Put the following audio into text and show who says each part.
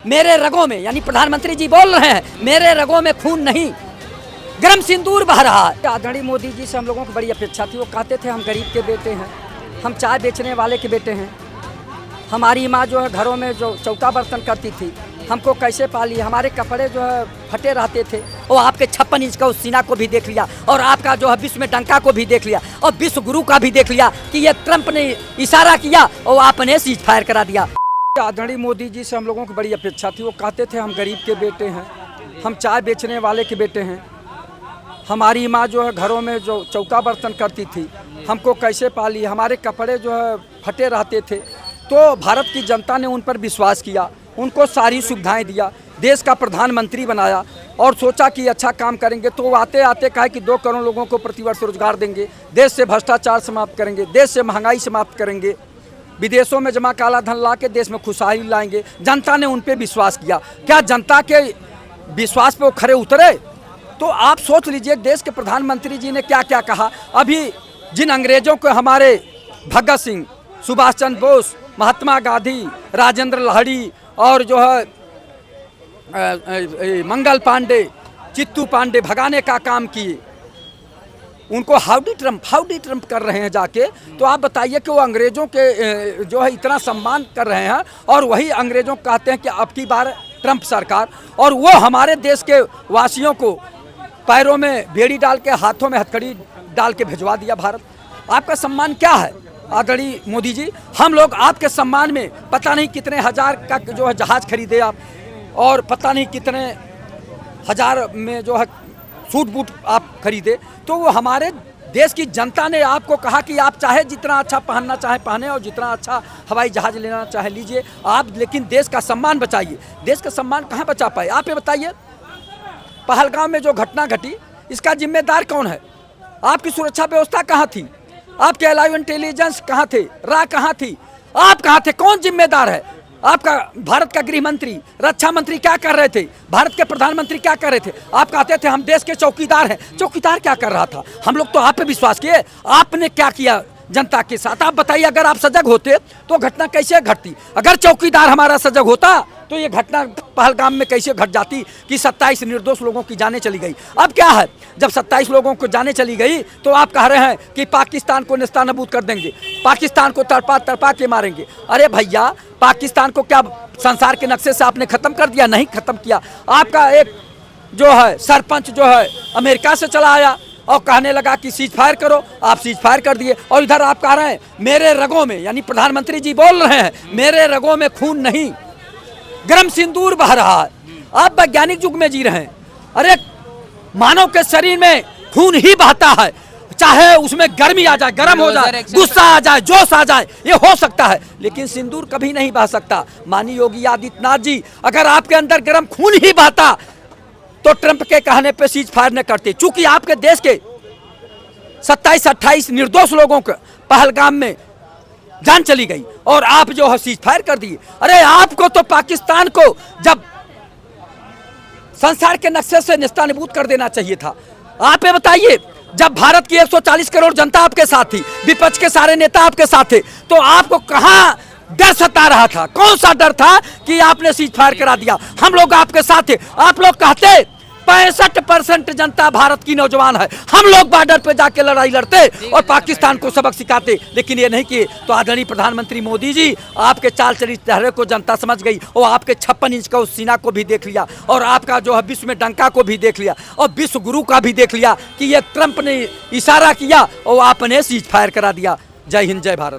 Speaker 1: मेरे रगों में, यानी प्रधानमंत्री जी बोल रहे हैं, मेरे रगों में खून नहीं गर्म सिंदूर बह रहा है। आदरणीय मोदी जी से हम लोगों को बड़ी अपेक्षा थी। वो कहते थे हम गरीब के बेटे हैं, हम चाय बेचने वाले के बेटे हैं। हमारी माँ जो है घरों में जो चौका बर्तन करती थी, हमको कैसे पाली, हमारे कपड़े जो है फटे रहते थे। वो आपके 56 इंच का उस सीना को भी देख लिया और आपका जो है विश्व में डंका को भी देख लिया और विश्व गुरु का भी देख लिया कि ये ट्रंप ने इशारा किया और आपने सीज फायर करा दिया। आदरणीय मोदी जी से हम लोगों को बड़ी अपेक्षा थी। वो कहते थे हम गरीब के बेटे हैं, हम चाय बेचने वाले के बेटे हैं। हमारी माँ जो है घरों में जो चौका बर्तन करती थी, हमको कैसे पाली, हमारे कपड़े जो है फटे रहते थे। तो भारत की जनता ने उन पर विश्वास किया, उनको सारी सुविधाएं दिया, देश का प्रधानमंत्री बनाया और सोचा कि अच्छा काम करेंगे। तो आते आते कहा कि 2 करोड़ लोगों को प्रतिवर्ष रोजगार देंगे, देश से भ्रष्टाचार समाप्त करेंगे, देश से महंगाई समाप्त करेंगे, विदेशों में जमा काला धन ला के देश में खुशहाली लाएंगे। जनता ने उन पर विश्वास किया। क्या जनता के विश्वास पे वो खरे उतरे? तो आप सोच लीजिए देश के प्रधानमंत्री जी ने क्या क्या कहा। अभी जिन अंग्रेजों को हमारे भगत सिंह, सुभाष चंद्र बोस, महात्मा गांधी, राजेंद्र लाहिड़ी और जो है मंगल पांडे, चित्तू पांडे भगाने का काम किए, उनको हाउडी ट्रंप कर रहे हैं जाके। तो आप बताइए कि वो अंग्रेजों के जो है इतना सम्मान कर रहे हैं और वही अंग्रेजों को कहते हैं कि अब की बार ट्रंप सरकार, और वो हमारे देश के वासियों को पैरों में बेड़ी डाल के हाथों में हथकड़ी डाल के भिजवा दिया भारत। आपका सम्मान क्या है आदरणीय मोदी जी? हम लोग आपके सम्मान में पता नहीं कितने हजार का जो है जहाज खरीदे आप, और पता नहीं कितने हजार में जो है सूट बूट आप खरीदे। तो वो हमारे देश की जनता ने आपको कहा कि आप चाहे जितना अच्छा पहनना चाहे पहने और जितना अच्छा हवाई जहाज लेना चाहे लीजिए आप, लेकिन देश का सम्मान बचाइए। देश का सम्मान कहाँ बचा पाए आप ये बताइए? पहलगाम में जो घटना घटी, इसका जिम्मेदार कौन है? आपकी सुरक्षा व्यवस्था कहाँ थी? आपके अलाइव इंटेलिजेंस कहाँ थे? रा कहाँ थी? आप कहाँ थे? कौन जिम्मेदार है? आपका भारत का गृह मंत्री, रक्षा मंत्री क्या कर रहे थे? भारत के प्रधानमंत्री क्या कर रहे थे? आप कहते थे हम देश के चौकीदार हैं। चौकीदार क्या कर रहा था? हम लोग तो आप पे विश्वास किए। आपने क्या किया जनता के साथ? आप बताइए, अगर आप सजग होते तो घटना कैसे घटती? अगर चौकीदार हमारा सजग होता तो ये घटना पहलगाम में कैसे घट जाती कि 27 निर्दोष लोगों की जानें चली गई। अब क्या है, जब 27 लोगों को जानें चली गई तो आप कह रहे हैं कि पाकिस्तान को नेस्तनाबूद कर देंगे, पाकिस्तान को तड़पा के मारेंगे। अरे भैया, पाकिस्तान को क्या संसार के नक्शे से आपने खत्म कर दिया? नहीं खत्म किया। आपका एक जो है सरपंच जो है अमेरिका से चला आया और कहने लगा कि सीज फायर करो, आप सीज फायर कर दिए। और इधर आप कह रहे हैं मेरे रगों में, यानी प्रधानमंत्री जी बोल रहे हैं, मेरे रगों में खून नहीं गर्म सिंदूर बह रहा है। आप वैज्ञानिक युग में जी रहे हैं। अरे मानव के शरीर में खून ही बहता है, चाहे उसमें गर्मी आ जाए, गर्म हो जाए, गुस्सा आ जाए, जोश आ जाए, ये हो सकता है, लेकिन सिंदूर कभी नहीं बह सकता। माननीय योगी आदित्यनाथ जी, अगर आपके अंदर गर्म खून ही बहता तो ट्रंप के कहने पे सीज फायर न करते। चूंकि आपके देश के 27-28 निर्दोष लोगों को पहलगाम में जान चली गई और आप जो है सीज फायर कर दिए। अरे आपको तो पाकिस्तान को जब संसार के नक्शे से नेस्तनाबूद कर देना चाहिए था। आप ये बताइए, जब भारत की 140 करोड़ जनता आपके साथ थी, विपक्ष के सारे नेता आपके साथ थे, तो आपको कहां डर सता रहा था? कौन सा डर था कि आपने सीज फायर करा दिया? हम लोग आपके साथ थे। आप लोग कहते 65% जनता भारत की नौजवान है, हम लोग बॉर्डर पे जाके लड़ाई लड़ते और पाकिस्तान को सबक सिखाते, लेकिन ये नहीं किए। तो आदरणीय प्रधानमंत्री मोदी जी, आपके चाल चरित चेहरे को जनता समझ गई और आपके 56 इंच का उस सीना को भी देख लिया और आपका जो है विश्व में डंका को भी देख लिया और विश्व गुरु का भी देख लिया कि ये ट्रंप ने इशारा किया और आपने सीज फायर करा दिया। जय हिंद, जय भारत।